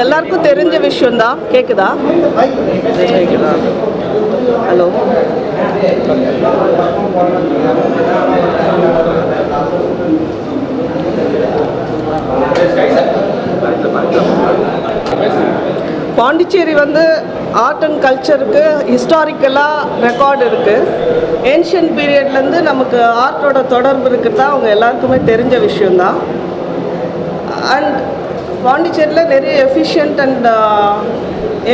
எல்லாருக்கும் தெரிஞ்ச விஷயம் தான். கேக்குதா? ஹலோ, பாண்டிச்சேரி வந்து ஆர்ட் அண்ட் கல்ச்சருக்கு ஹிஸ்டாரிக்கலாக ரெக்கார்டு இருக்குது. ஏன்ஷியன்ட் பீரியட்லேருந்து நமக்கு ஆர்ட்டோட தொடர்பு இருக்கிறதா அவங்க எல்லாருக்குமே தெரிஞ்ச விஷயந்தான். அண்ட் பாண்டிச்சேரியில் நிறைய எஃபிஷியன்ட் அண்ட்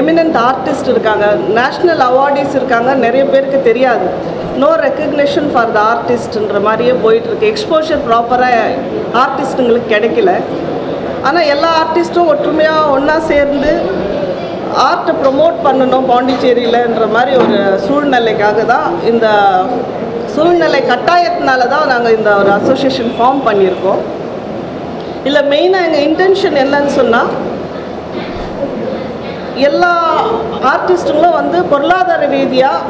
எமினன்ட் ஆர்டிஸ்ட் இருக்காங்க, நேஷ்னல் அவார்டீஸ் இருக்காங்க. நிறைய பேருக்கு தெரியாது. நோ ரெக்கக்னிஷன் ஃபார் த ஆர்டிஸ்ட்ன்ற மாதிரியே போயிட்டுருக்கு. எக்ஸ்போஷர் ப்ராப்பராக ஆர்டிஸ்ட்டுங்களுக்கு கிடைக்கல. ஆனால் எல்லா ஆர்டிஸ்ட்டும் ஒற்றுமையாக ஒன்றா சேர்ந்து ஆர்ட்டை ப்ரொமோட் பண்ணணும் பாண்டிச்சேரியிலன்ற மாதிரி ஒரு சூழ்நிலைக்காக தான், இந்த சூழ்நிலை கட்டாயத்தினால தான் நாங்கள் இந்த ஒரு அசோசியேஷன் ஃபார்ம் பண்ணியிருக்கோம். இல்லை மெயினாக எங்கள் இன்டென்ஷன் என்னன்னு சொன்னால், எல்லா ஆர்டிஸ்ட்டுங்களும் வந்து பொருளாதார ரீதியாக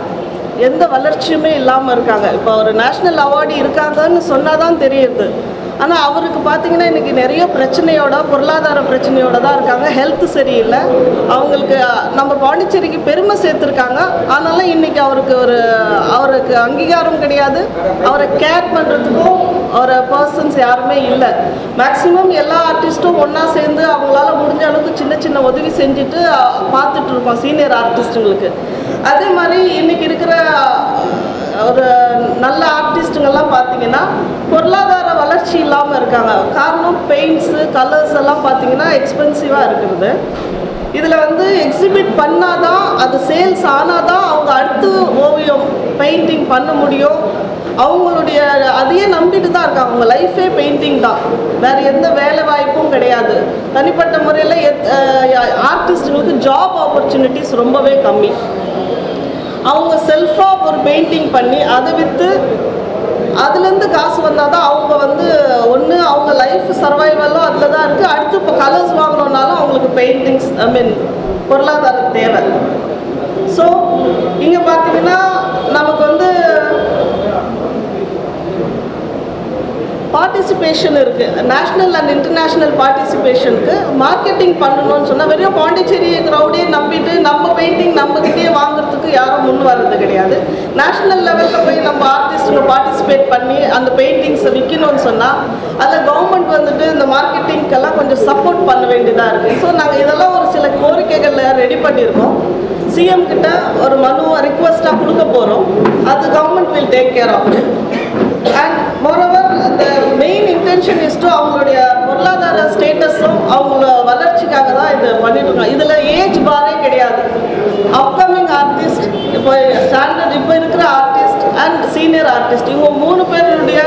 எந்த வளர்ச்சியுமே இல்லாமல் இருக்காங்க. இப்போ ஒரு நேஷ்னல் அவார்டு இருக்காங்கன்னு சொன்னால் தான் தெரியுது. ஆனால் அவருக்கு பார்த்திங்கன்னா இன்றைக்கி நிறைய பிரச்சனையோட, பொருளாதார பிரச்சனையோடு தான் இருக்காங்க. ஹெல்த்து சரியில்லை. அவங்களுக்கு நம்ம பாண்டிச்சேரிக்கு பெருமை சேர்த்துருக்காங்க. ஆனாலும் இன்றைக்கி அவருக்கு அங்கீகாரம் கிடையாது. அவரை கேர் பண்ணுறதுக்கும் அவரை பர்சன்ஸ் யாருமே இல்லை. மேக்ஸிமம் எல்லா ஆர்டிஸ்ட்டும் ஒன்றா சேர்ந்து அவங்களால முடிஞ்ச அளவுக்கு சின்ன சின்ன உதவி செஞ்சுட்டு பார்த்துட்ருக்கோம் சீனியர் ஆர்டிஸ்ட்டுங்களுக்கு. அதே மாதிரி இன்றைக்கி இருக்கிற ஒரு நல்ல ஆர்டிஸ்ட்டுங்கெல்லாம் பார்த்திங்கன்னா பொருளாதார வளர்ச்சி இல்லாமல் இருக்காங்க. காரணம் பெயிண்ட்ஸு, கலர்ஸ் எல்லாம் பார்த்திங்கன்னா எக்ஸ்பென்சிவாக இருக்கிறது. இதில் வந்து எக்ஸிபிட் பண்ணால் தான், அது சேல்ஸ் ஆனால் தான் அவங்க அடுத்து ஓவியம் பெயிண்டிங் பண்ண முடியும். அவங்களுடைய அதையே நம்பிட்டு தான் இருக்காங்க. அவங்க லைஃபே பெயிண்டிங் தான், வேறு எந்த வேலை வாய்ப்பும் கிடையாது. தனிப்பட்ட முறையில் ஆர்டிஸ்ட்டுங்களுக்கு ஜாப் ஆப்பர்ச்சுனிட்டிஸ் ரொம்பவே கம்மி. அவங்க செல்ஃபாக ஒரு பெயிண்டிங் பண்ணி அதை விற்று அதுலேருந்து காசு வந்தால் தான் அவங்க வந்து ஒன்று அவங்க லைஃப் சர்வைவலும் அதில் தான் இருக்குது. அடுத்து இப்போ கலர்ஸ் வாங்கணுன்னாலும் அவங்களுக்கு பெயிண்டிங்ஸ் பொருளாதார தேவை. ஸோ இங்கே பார்த்தீங்கன்னா நமக்கு வந்து பார்ட்டிசிபேஷன் இருக்குது. நேஷ்னல் அண்ட் இன்டர்நேஷ்னல் பார்ட்டிசிபேஷனுக்கு மார்க்கெட்டிங் பண்ணணும்னு சொன்னால் வெறும் பாண்டிச்சேரி க்ரௌடே நம்பிட்டு நம்ம பெயிண்டிங் நம்மகிட்டே வாங்குறதுக்கு யாரும் முன் வர்றது கிடையாது. நேஷ்னல் லெவலில் போய் நம்ம ஆர்டிஸ்ட்டுங்க பார்ட்டிசிபேட் பண்ணி அந்த பெயிண்டிங்ஸை விற்கணும்னு சொன்னால் அதில் கவர்மெண்ட் வந்துட்டு இந்த மார்க்கெட்டிங்க்கெல்லாம் கொஞ்சம் சப்போர்ட் பண்ண வேண்டியதாக இருக்குது. ஸோ நாங்கள் இதெல்லாம் ஒரு சில கோரிக்கைகளில் ரெடி பண்ணியிருக்கோம். சிஎம் கிட்ட ஒரு மனுவை ரிக்வெஸ்ட்டாக கொடுக்க போகிறோம். அது government will take care of it. And moreover the main intention is to அவங்களுடைய பொருளாதார ஸ்டேட்டஸும் அவங்க வளர்ச்சிக்காக தான் இது பண்ணிட்டு இருக்கோம். இதில் ஏஜ் பாரே கிடையாது. அப்கமிங் ஆர்டிஸ்ட், இப்போ ஸ்டாண்டர்ட் இப்போ இருக்கிற ஆர்டிஸ்ட் அண்ட் சீனியர் ஆர்டிஸ்ட், இவங்க 3 பேருடைய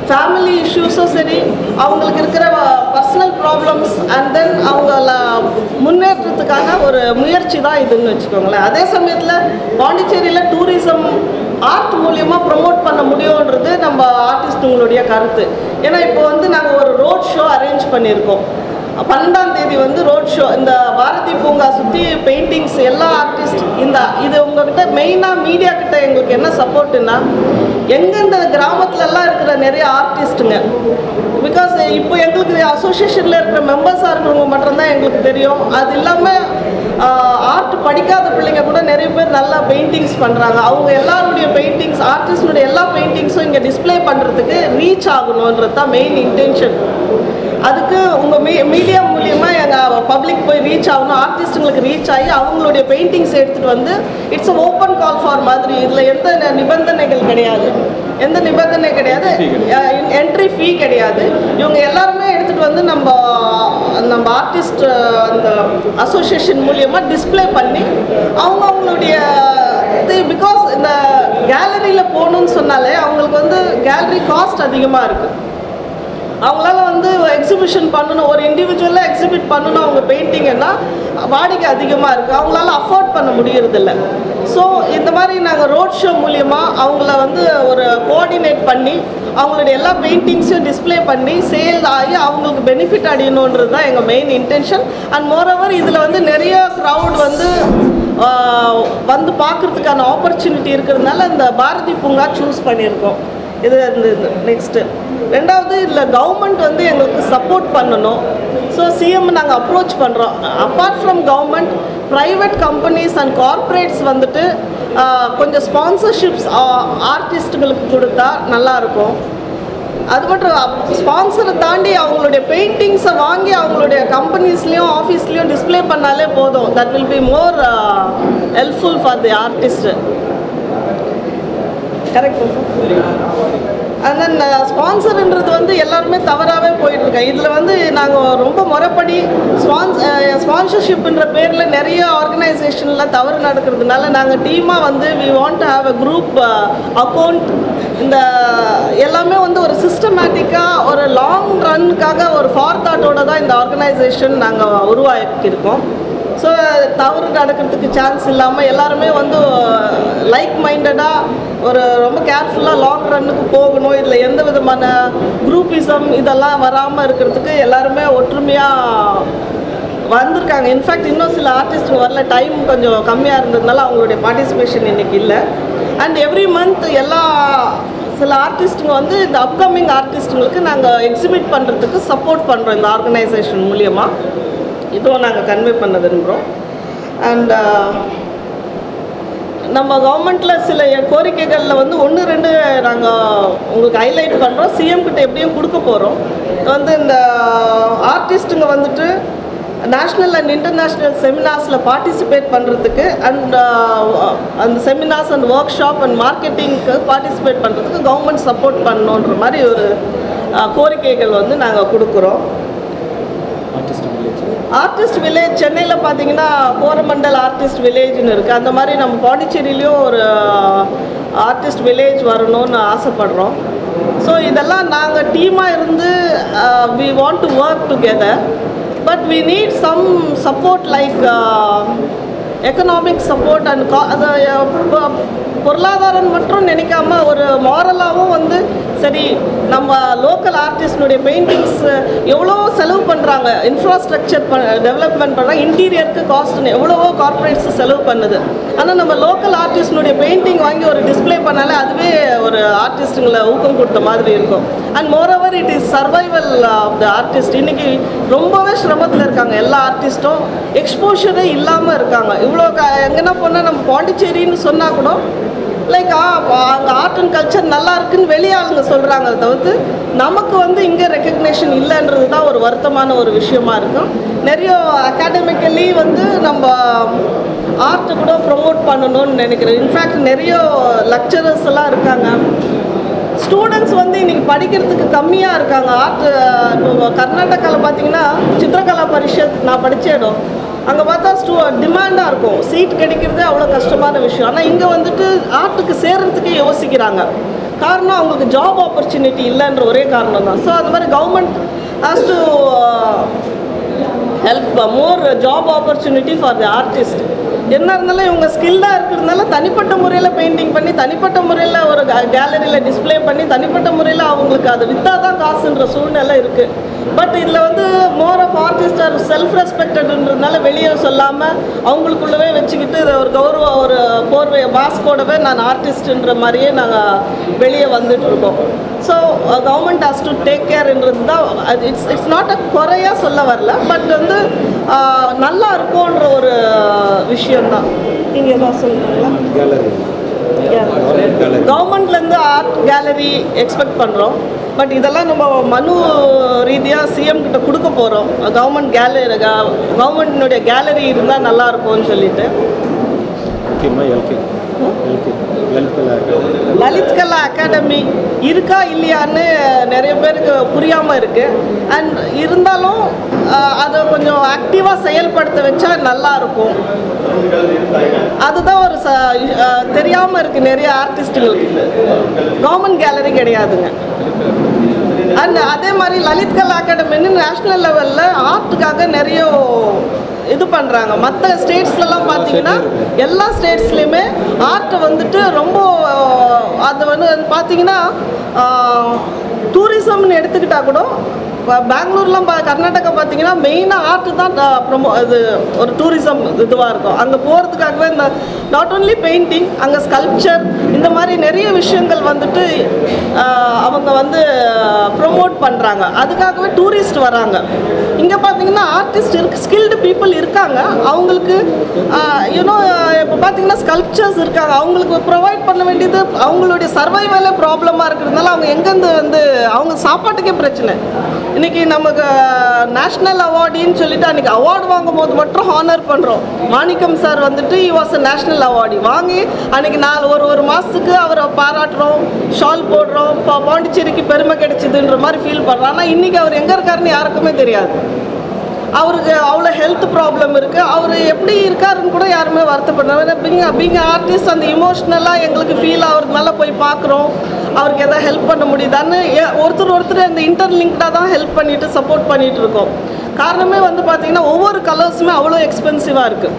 ஃபேமிலி இஷ்யூஸும் சரி, அவங்களுக்கு இருக்கிற பர்சனல் ப்ராப்ளம்ஸ் அண்ட் தென் அவங்கள முன்னேற்றத்துக்கான ஒரு முயற்சி தான் இதுன்னு வச்சுக்கோங்களேன். அதே சமயத்தில் பாண்டிச்சேரியில் டூரிசம் ஆர்ட் மூலியமாக ப்ரொமோட் பண்ண முடியுன்றது நம்ம ஆர்டிஸ்ட்டுங்களுடைய கருத்து. ஏன்னா இப்போ வந்து நாங்கள் ஒரு ரோட் ஷோ அரேஞ்ச் பண்ணியிருக்கோம். 12ஆம் தேதி வந்து ரோட் ஷோ, இந்த பாரதி பூங்கா சுற்றி பெயிண்டிங்ஸ் எல்லா ஆர்டிஸ்ட் இது உங்ககிட்ட மெயினாக மீடியா கிட்ட எங்களுக்கு என்ன சப்போர்ட்டுன்னா, எங்கெந்த கிராமத்துலலாம் இருக்கிற நிறைய ஆர்டிஸ்ட்டுங்க, பிகாஸ் இப்போ எங்களுக்கு அசோசியேஷனில் இருக்கிற மெம்பர்ஸாக இருக்கிறவங்க மட்டும்தான் எங்களுக்கு தெரியும். அது இல்லாமல் ஆர்ட் படிக்காத பிள்ளைங்க கூட நிறைய பேர் நல்லா பெயிண்டிங்ஸ் பண்ணுறாங்க. அவங்க எல்லாருடைய பெயிண்டிங்ஸ், ஆர்டிஸ்டுடைய எல்லா பெயிண்டிங்ஸும் இங்கே டிஸ்பிளே பண்ணுறதுக்கு ரீச் ஆகணுன்றது தான் மெயின் இன்டென்ஷன். அதுக்கு உங்கள் மீடியா மூலியமாக எங்கள் பப்ளிக் போய் ரீச் ஆகணும், ஆர்டிஸ்ட்டுங்களுக்கு ரீச் ஆகி அவங்களுடைய பெயிண்டிங்ஸ் எடுத்துகிட்டு வந்து இட்ஸ் ஓப்பன் கால் ஃபார் மாதிரி. இதில் எந்த நிபந்தனைகள் கிடையாது, என்ட்ரி ஃபீ கிடையாது. இவங்க எல்லாருமே எடுத்துகிட்டு வந்து நம்ம ஆர்டிஸ்ட் அந்த அசோசியேஷன் மூலியமாக டிஸ்பிளே பண்ணி அவங்களுடைய இது, பிகாஸ் இந்த கேலரியில் போகணுன்னு சொன்னாலே அவங்களுக்கு வந்து கேலரி காஸ்ட் அதிகமாக இருக்குது. அவங்களால வந்து எக்ஸிபிஷன் பண்ணணும், ஒரு இண்டிவிஜுவலாக எக்ஸிபிட் பண்ணணும் அவங்க பெயிண்டிங்கன்னா வாடகை அதிகமாக இருக்குது, அவங்களால அஃபோர்ட் பண்ண முடியறதில்ல. ஸோ இந்த மாதிரி நாங்கள் ரோட் ஷோ மூலியமாக அவங்கள வந்து ஒரு கோஆர்டினேட் பண்ணி அவங்களுடைய எல்லா பெயிண்டிங்ஸையும் டிஸ்பிளே பண்ணி சேல் ஆகி அவங்களுக்கு பெனிஃபிட் அடையணுன்றது தான் எங்கள் மெயின் இன்டென்ஷன். அண்ட் மோரோவர் இதில் வந்து நிறைய க்ரௌட் வந்து பார்க்குறதுக்கான ஆப்பர்ச்சுனிட்டி இருக்கிறதுனால இந்த பாரதி பூங்கா சூஸ் பண்ணியிருக்கோம். இது நெக்ஸ்ட்டு ரெண்டாவது இதில் கவர்மெண்ட் வந்து எங்களுக்கு சப்போர்ட் பண்ணணும். ஸோ சிஎம் நாங்கள் அப்ரோச் பண்ணுறோம். Apart from government, private companies and corporates வந்துட்டு கொஞ்சம் ஸ்பான்சர்ஷிப்ஸ் ஆர்டிஸ்ட்டுகளுக்கு கொடுத்தா நல்லாயிருக்கும். அது மட்டும் ஸ்பான்சரை தாண்டி அவங்களுடைய பெயிண்டிங்ஸை வாங்கி அவங்களுடைய கம்பெனிஸ்லேயும் ஆஃபீஸ்லேயும் டிஸ்பிளே பண்ணாலே போதும். That will be more helpful for the artist. Correct. And then ஸ்பான்சர்ன்றது வந்து எல்லாருமே தவறாகவே போயிட்டுருக்கேன். இதில் வந்து நாங்கள் ரொம்ப முறைப்படி ஸ்பான்சர்ஷிப்ன்ற பேரில் நிறைய ஆர்கனைசேஷனில் தவறு நடக்கிறதுனால நாங்கள் டீமாக வந்து we want to have a group account. இந்த எல்லாமே வந்து ஒரு சிஸ்டமேட்டிக்காக ஒரு லாங் ரன்னுக்காக ஒரு ஃபார் தாட்டோடு தான் இந்த ஆர்கனைசேஷன் நாங்கள் உருவாக்கியிருக்கோம். ஸோ தவறு நடக்கிறதுக்கு சான்ஸ் இல்லாமல் எல்லாருமே வந்து லைக் மைண்டடாக ஒரு ரொம்ப கேர்ஃபுல்லாக லாங் ரன்னுக்கு போகணும். இதில் எந்த விதமான குரூப்பிசம் இதெல்லாம் வராமல் இருக்கிறதுக்கு எல்லாருமே ஒற்றுமையாக வந்திருக்காங்க. இன்ஃபேக்ட் இன்னும் சில ஆர்டிஸ்ட்டுங்க வரல, டைம் கொஞ்சம் கம்மியாக இருந்ததுனால அவங்களுடைய பார்ட்டிசிபேஷன் இன்றைக்கி இல்லை. அண்ட் எவ்ரி மந்த் சில ஆர்டிஸ்ட்டுங்க வந்து இந்த அப்கமிங் ஆர்டிஸ்ட்டுங்களுக்கு நாங்கள் எக்ஸிபிட் பண்ணுறதுக்கு சப்போர்ட் பண்ணுறோம் இந்த ஆர்கனைசேஷன் மூலியமாக. இதுவும் நாங்கள் கன்வே பண்ண விரும்புகிறோம். அண்ட் நம்ம கவர்மெண்ட்டில் சில கோரிக்கைகளில் வந்து 1-2 நாங்கள் உங்களுக்கு ஹைலைட் பண்ணுறோம். சிஎம் கிட்ட எப்படியும் கொடுக்க போகிறோம். வந்து இந்த ஆர்டிஸ்ட்டுங்க வந்துட்டு நேஷ்னல் அண்ட் இன்டர்நேஷ்னல் செமினார்ஸில் பார்ட்டிசிபேட் பண்ணுறதுக்கு அண்ட் அந்த seminars and workshop and மார்க்கெட்டிங்க்கு பார்ட்டிசிபேட் பண்ணுறதுக்கு கவர்மெண்ட் சப்போர்ட் பண்ணணுன்ற மாதிரி ஒரு கோரிக்கைகள் வந்து நாங்கள் கொடுக்குறோம். ஆர்டிஸ்ட் வில்லேஜ் சென்னையில் பார்த்தீங்கன்னா கோரமண்டல் ஆர்டிஸ்ட் வில்லேஜ்னு இருக்குது. அந்த மாதிரி நம்ம பாண்டிச்சேரியிலையும் ஒரு ஆர்டிஸ்ட் வில்லேஜ் வரணும்னு ஆசைப்படுறோம். ஸோ இதெல்லாம் நாங்கள் டீமாக இருந்து we want to work together. But we need some support like economic support and அது பொருளாதாரம் மட்டும் நினைக்காம ஒரு மாரலாகவும் வந்து சரி நம்ம லோக்கல் ஆர்டிஸ்டினுடைய பெயிண்டிங்ஸ் எவ்வளோ செலவு பண்ணுறாங்க, இன்ஃப்ராஸ்ட்ரக்சர் டெவலப்மெண்ட் பண்ணுறாங்க, இன்டீரியருக்கு காஸ்ட்னு எவ்வளவோ கார்ப்பரேட்ஸ் செலவு பண்ணுது. ஆனால் நம்ம லோக்கல் ஆர்டிஸ்டினுடைய பெயிண்டிங் வாங்கி ஒரு டிஸ்பிளே பண்ணாலே அதுவே ஒரு ஆர்டிஸ்ட்டுங்களை ஊக்கம் கொடுத்த மாதிரி இருக்கும். And moreover it is survival of the artist. இன்றைக்கி ரொம்பவே சிரமத்தில் இருக்காங்க எல்லா ஆர்டிஸ்ட்டும், எக்ஸ்போஷரே இல்லாமல் இருக்காங்க. இவ்வளோ எங்கன்னா போனால் நம்ம பாண்டிச்சேரின்னு சொன்னால் கூட லைக் அங்கே ஆர்ட் அண்ட் கல்ச்சர் நல்லா இருக்குன்னு வெளியே ஆளுங்க சொல்கிறாங்க. தவிர்த்து நமக்கு வந்து இங்கே ரெக்கக்னேஷன் இல்லைன்றது தான் ஒரு வருத்தமான ஒரு விஷயமா இருக்கும். நிறைய அகாடமிக்கலி வந்து நம்ம ஆர்ட்டை கூட ப்ரொமோட் பண்ணணும்னு நினைக்கிறேன். இன்ஃபேக்ட் நிறைய லெக்சரர்ஸ் எல்லாம் இருக்காங்க. ஸ்டூடெண்ட்ஸ் வந்து இன்றைக்கி படிக்கிறதுக்கு கம்மியாக இருக்காங்க. ஆர்ட் இப்போ கர்நாடகாவில் பார்த்தீங்கன்னா சித்திரகலா பரிஷத் நான் படித்த இடம், அங்கே பார்த்தா டிமாண்டாக இருக்கும், சீட் கிடைக்கிறதே அவ்வளோ கஷ்டமான விஷயம். ஆனால் இங்கே வந்துட்டு ஆர்ட்டுக்கு சேர்கிறதுக்கே யோசிக்கிறாங்க. காரணம் அவங்களுக்கு ஜாப் ஆப்பர்ச்சுனிட்டி இல்லைன்ற ஒரே காரணம் தான். ஸோ அந்த மாதிரி government has to help more job opportunity for the artist. என்ன இருந்தாலும் இவங்க ஸ்கில்லாக இருக்கிறதுனால தனிப்பட்ட முறையில் பெயிண்டிங் பண்ணி தனிப்பட்ட முறையில் ஒரு கேலரியில் டிஸ்பிளே பண்ணி தனிப்பட்ட முறையில் அவங்களுக்கு அதை விற்றா தான் காசுன்ற சூழ்நிலை இருக்குது. பட் இதில் வந்து more of artist are self ரெஸ்பெக்டட்ன்றதுனால வெளியே சொல்லாமல் அவங்களுக்குள்ளவே வச்சுக்கிட்டு இதை ஒரு கௌரவம் ஒரு போர்வை மாஸ்கோடவே நான் ஆர்டிஸ்ட்ன்ற மாதிரியே நாங்கள் வெளியே வந்துட்டுருக்கோம். So government has to take கேர்ன்றது தான். இட்ஸ் நாட் அ குறையாக சொல்ல வரல, பட் வந்து நல்லா இருக்கும்ன்ற ஒரு விஷயந்தான். நீங்கள் எதாவது சொல்லுங்களா? கவர்மெண்ட்லேருந்து ஆர்ட் கேலரி எக்ஸ்பெக்ட் பண்ணுறோம். பட் இதெல்லாம் நம்ம மனு ரீதியாக சிஎம் கிட்ட கொடுக்க போகிறோம். கவர்மெண்ட்டினுடைய கேலரி இருந்தால் நல்லாயிருக்கும்னு சொல்லிட்டு. லலித் கலா அகாடமி இருக்கா இல்லையான்னு நிறைய பேருக்கு புரியாமல் இருக்குது. அண்ட் இருந்தாலும் அதை கொஞ்சம் ஆக்டிவாக செயல்படுத்த வச்சா நல்லாயிருக்கும். அதுதான் ஒரு தெரியாமல் இருக்குது நிறைய ஆர்டிஸ்ட்டுங்களுக்கு. கவர்மெண்ட் கேலரி கிடையாதுங்க. அண்ட் அதே மாதிரி லலித் கலா அகாடமின்னு நேஷ்னல் லெவலில் ஆர்ட்டுக்காக நிறைய இது பண்ணுறாங்க. மற்ற ஸ்டேட்ஸ்லலாம் பார்த்தீங்கன்னா எல்லா ஸ்டேட்ஸ்லேயுமே ஆர்ட்டை வந்துட்டு ரொம்ப அதை வந்து பார்த்தீங்கன்னா டூரிசம்னு எடுத்துக்கிட்டால் கூட பெங்களூர்லாம் கர்நாடகா பார்த்தீங்கன்னா மெயினாக ஆர்ட் தான் இது ஒரு டூரிசம் இதுவாக இருக்கும். அங்கே போகிறதுக்காகவே இந்த நாட் ஓன்லி பெயிண்டிங், அங்கே ஸ்கல்ப்சர், இந்த மாதிரி நிறைய விஷயங்கள் வந்துட்டு அவங்க வந்து ப்ரொமோட் பண்ணுறாங்க. அதுக்காகவே டூரிஸ்ட் வராங்க. இங்கே பார்த்தீங்கன்னா ஆர்டிஸ்ட் ஸ்கில்டு பீப்புள் இருக்காங்க. அவங்களுக்கு யூனோ இப்போ பார்த்தீங்கன்னா ஸ்கல்ப்சர்ஸ் இருக்காங்க. அவங்களுக்கு ப்ரொவைட் பண்ண வேண்டியது அவங்களுடைய சர்வைவலே ப்ராப்ளமாக இருக்கிறதுனால அவங்க எங்கேருந்து வந்து அவங்க சாப்பாட்டுக்கே பிரச்சனை. இன்றைக்கி நமக்கு நேஷ்னல் அவார்டின்னு சொல்லிட்டு அன்றைக்கி அவார்டு வாங்கும் போது மட்டும் ஹானர் பண்ணுறோம். மாணிக்கம் சார் வந்துட்டு he was a national award வாங்கி அன்றைக்கி ஒரு மாதத்துக்கு அவரை பாராட்டுறோம், ஷால் போடுறோம், பாண்டிச்சேரிக்கு பெருமை கிடைச்சிதுன்ற மாதிரி ஃபீல் பண்ணுறோம். ஆனால் இன்றைக்கி அவர் எங்கே இருக்காருன்னு யாருக்குமே தெரியாது. அவருக்கு அவ்வளோ ஹெல்த் ப்ராப்ளம் இருக்குது. அவர் எப்படி இருக்காருன்னு கூட யாருமே வருத்தப்படுறாங்க. பீங் ஆர்டிஸ்ட் அந்த இமோஷ்னலாக எங்களுக்கு ஃபீல் ஆகிறதுனால போய் பார்க்குறோம். அவருக்கு எதாவது ஹெல்ப் பண்ண முடியுதான்னு ஒருத்தர் அந்த இன்டர்லிங்க்டாக தான் ஹெல்ப் பண்ணிவிட்டு சப்போர்ட் பண்ணிகிட்டு இருக்கோம். காரணமே வந்து பார்த்திங்கன்னா ஒவ்வொரு கலர்ஸுமே அவ்வளோ எக்ஸ்பென்சிவாக இருக்குது.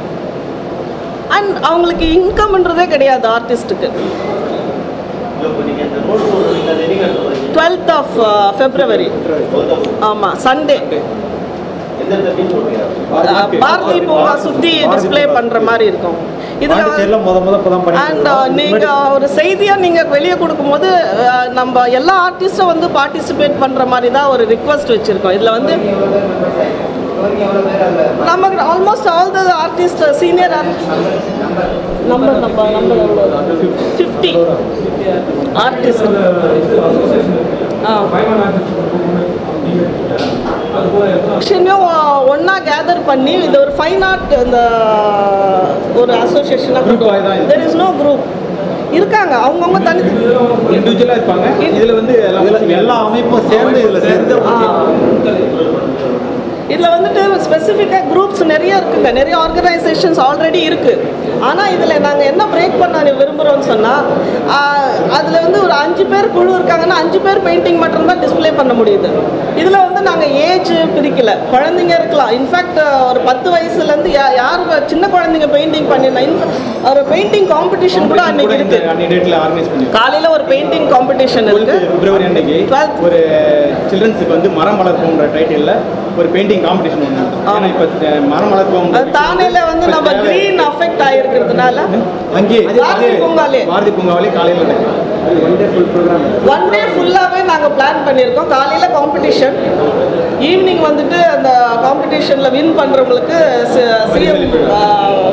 அண்ட் அவங்களுக்கு இன்கம்ன்றதே கிடையாது ஆர்டிஸ்ட்டுக்கு. 12th of February. ஆமாம், சண்டே. பாரதி பூங்கா சுற்றி டிஸ்பிளே பண்ணுற மாதிரி இருக்கும். இதில் அண்ட் நீங்கள் ஒரு செய்தியாக நீங்கள் வெளியே கொடுக்கும்போது நம்ம எல்லா ஆர்டிஸ்டும் வந்து பார்ட்டிசிபேட் பண்ணுற மாதிரி தான் ஒரு ரிக்வஸ்ட் வச்சுருக்கோம். இதில் வந்து நமக்கு almost all the artist senior number 50 artist ஒன்னா கேதர் பண்ணி இது ஒரு ஃபைன் ஆர்ட் இந்த ஒரு அசோசியேஷனாக தெர் இஸ் நோ குரூப் இருக்காங்க. அவங்கவுங்க தனி இண்டிவிஜுவலாக இருப்பாங்க. இதில் வந்து எல்லா அமைப்பும் சேர்ந்து இதில் வந்துட்டு ஸ்பெசிஃபிக்காக குரூப்ஸ் நிறைய இருக்குங்க. நிறைய ஆர்கனைசேஷன்ஸ் ஆல்ரெடி இருக்குது. ஆனால் இதில் நாங்கள் என்ன பிரேக் பண்ண விரும்புகிறோம்னு சொன்னால் அதில் வந்து ஒரு 5 பேர் குழு இருக்காங்கன்னா 5 பேர் பெயிண்டிங் மட்டும்தான் டிஸ்பிளே பண்ண முடியுது. இதில் வந்து நாங்கள் ஏஜ் பிரிக்கலை, குழந்தைங்க இருக்கலாம். இன்ஃபேக்ட் ஒரு 10 வயசுலேருந்து யார் சின்ன குழந்தைங்க பெயிண்டிங் பண்ணிடலாம். ஒரு பெயிண்டிங் காம்படிஷன் கூட அன்றைக்கி இருக்குது. காலையில் ஒரு பெயிண்டிங் காம்படிஷன் இருக்குது. பிப்ரவரி அன்றைக்கி ஒரு சில்ட்ரன்ஸுக்கு வந்து மரம் வளர்ப்போன்ற டைட்டிலில் ஒரு பெயிண்டிங் காம்படிஷன் ஒன்று. ஆனால் இப்போ மரம் வளர்ப்போம் தானேல வந்து நம்ம கிரீன் அஃபெக்ட் ஆகிருக்கிறதுனால அங்கே பாரதி பூங்காவிலே காலையில் ஒன் டே ஃபுல்லாகவே நாங்கள் பிளான் பண்ணியிருக்கோம். காலையில் காம்படிஷன், ஈவினிங் வந்துட்டு அந்த காம்படிஷனில் வின் பண்ணுறவங்களுக்கு சிஎம்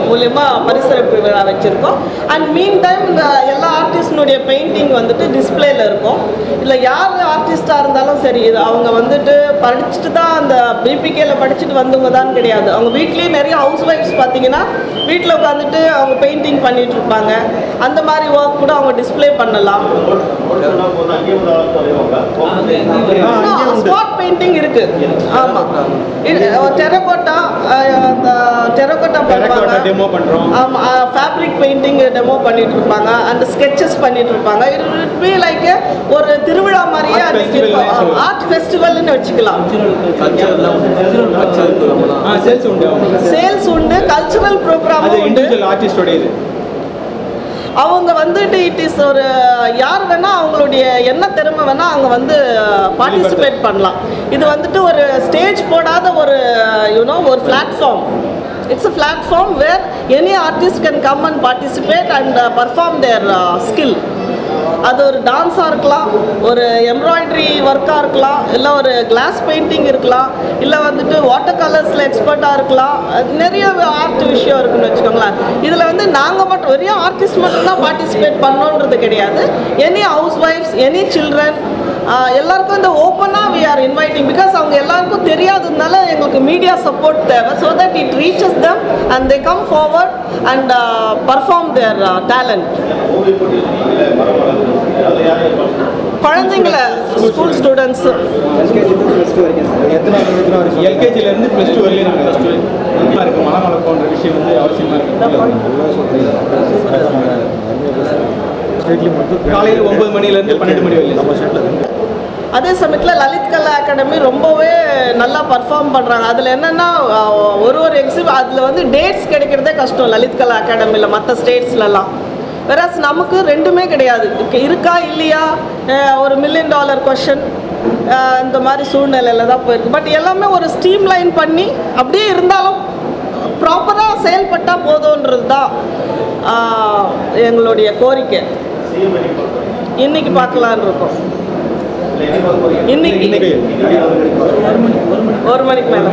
மூலயமா பரிசளிப்பு விழா வச்சுருக்கோம். அண்ட் மீன் டைம் இந்த எல்லா ஆர்டிஸ்டினுடைய பெயிண்டிங் வந்துட்டு டிஸ்பிளேல இருக்கும். இல்லை யார் ஆர்டிஸ்டாக இருந்தாலும் சரி, இது அவங்க வந்துட்டு படிச்சுட்டு தான் அந்த பிபிகேல படிச்சுட்டு வந்தவங்க தான் கிடையாது. அவங்க வீட்லேயே நிறைய ஹவுஸ் ஒய்ஃப்ஸ் பார்த்தீங்கன்னா வீட்டில் உட்காந்துட்டு அவங்க பெயிண்டிங் பண்ணிட்டு இருப்பாங்க. அந்த மாதிரி ஒர்க் கூட அவங்க டிஸ்பிளே பண்ணலாம். ஸ்பாட் பெயிண்டிங் இருக்கு. ஆமாம், டெரகோட்டா டெமோ பண்ணுறோம். ஆமாம், ஃபேப்ரிக் பெயிண்டிங் டெமோ பண்ணிட்டு இருப்பாங்க. அந்த ஸ்கெட்சஸ் பண்ணிட்டு இருப்பாங்க. இட் வில் பி லைக் ஒரு திருவிழா மாதிரியே அன்னைக்கு இருக்கும். ஆர்ட் ஃபெஸ்டிவல்னு வச்சுக்கலாம். சேல்ஸ் உண்டு, கல்ச்சுரல் ப்ரோக்ராம் உண்டு. அவங்க வந்துட்டு இட் இஸ் ஒரு யார் வேணால் அவங்களுடைய என்ன திறமை வேணால் அவங்க வந்து பார்ட்டிசிபேட் பண்ணலாம். இது வந்துட்டு ஒரு ஸ்டேஜ் போடாத ஒரு ஒரு platform. It's a platform where any artist can come and participate and perform their skill. அது ஒரு டான்ஸாக இருக்கலாம், ஒரு எம்ப்ராய்டரி ஒர்க்காக இருக்கலாம், இல்லை ஒரு கிளாஸ் பெயிண்டிங் இருக்கலாம், இல்லை வந்துட்டு வாட்டர் கலர்ஸில் எக்ஸ்பர்ட்டாக இருக்கலாம். நிறைய ஆர்ட் விஷயம் இருக்குன்னு வச்சுக்கோங்களேன். இதில் வந்து நாங்கள் மட்டும் வெறும் ஆர்டிஸ்ட் மட்டும்தான் பார்ட்டிசிபேட் பண்ணோன்றது கிடையாது. எனி ஹவுஸ் ஒய்ஃப்ஸ், எனி சில்ட்ரன், எல்லாருக்கும் இந்த ஓப்பனாக வி ஆர் இன்வைட்டிங். பிகாஸ் அவங்க எல்லாருக்கும் தெரியாததுனால எங்களுக்கு மீடியா சப்போர்ட் தேவை. So that it reaches them and they come forward and perform their talent. குழந்தைங்கள ஸ்கூல் ஸ்டூடெண்ட்ஸ் எல்கேஜிலேருந்து +2 வரையும் நாங்கள் இருக்குது. மனம் வளர்ப்போன்ற விஷயம் வந்து அவசியமாக இருக்குது. காலையில் 9 மணிலேருந்து 12 மணி வரையும். அதே சமயத்தில் லலித் கலா அகாடமி ரொம்பவே நல்லா பர்ஃபார்ம் பண்ணுறாங்க. அதில் என்னென்னா ஒரு அதில் வந்து டேட்ஸ் கிடைக்கிறதே கஷ்டம் லலித் கலா அகாடமியில் மற்ற ஸ்டேட்ஸ்லலாம். வெராஸ் நமக்கு ரெண்டுமே கிடையாது. இருக்கா இல்லையா, ஒரு $1 மில்லியன் கொஷன் இந்த மாதிரி சூழ்நிலையில் தான் போயிருக்கு. பட் எல்லாமே ஒரு ஸ்ட்ரீம் லைன் பண்ணி அப்படியே இருந்தாலும் ப்ராப்பராக செயல்பட்டால் போதுன்றது தான் எங்களுடைய கோரிக்கை. இன்னைக்கு பார்க்கலான்னு இருக்கோம். இன்னைக்கு 1 மணிக்கு மேலே.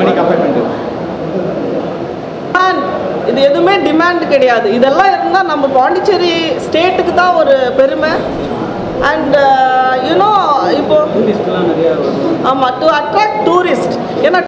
இது எதுவுமே டிமாண்ட் கிடையாது. இதெல்லாம் இருந்தால் நம்ம பாண்டிச்சேரி ஸ்டேட்டுக்கு தான் ஒரு பெருமை. அண்ட் யூனோ இப்போ ஆமாம், டு அட்ராக்ட் டூரிஸ்ட். ஏன்னா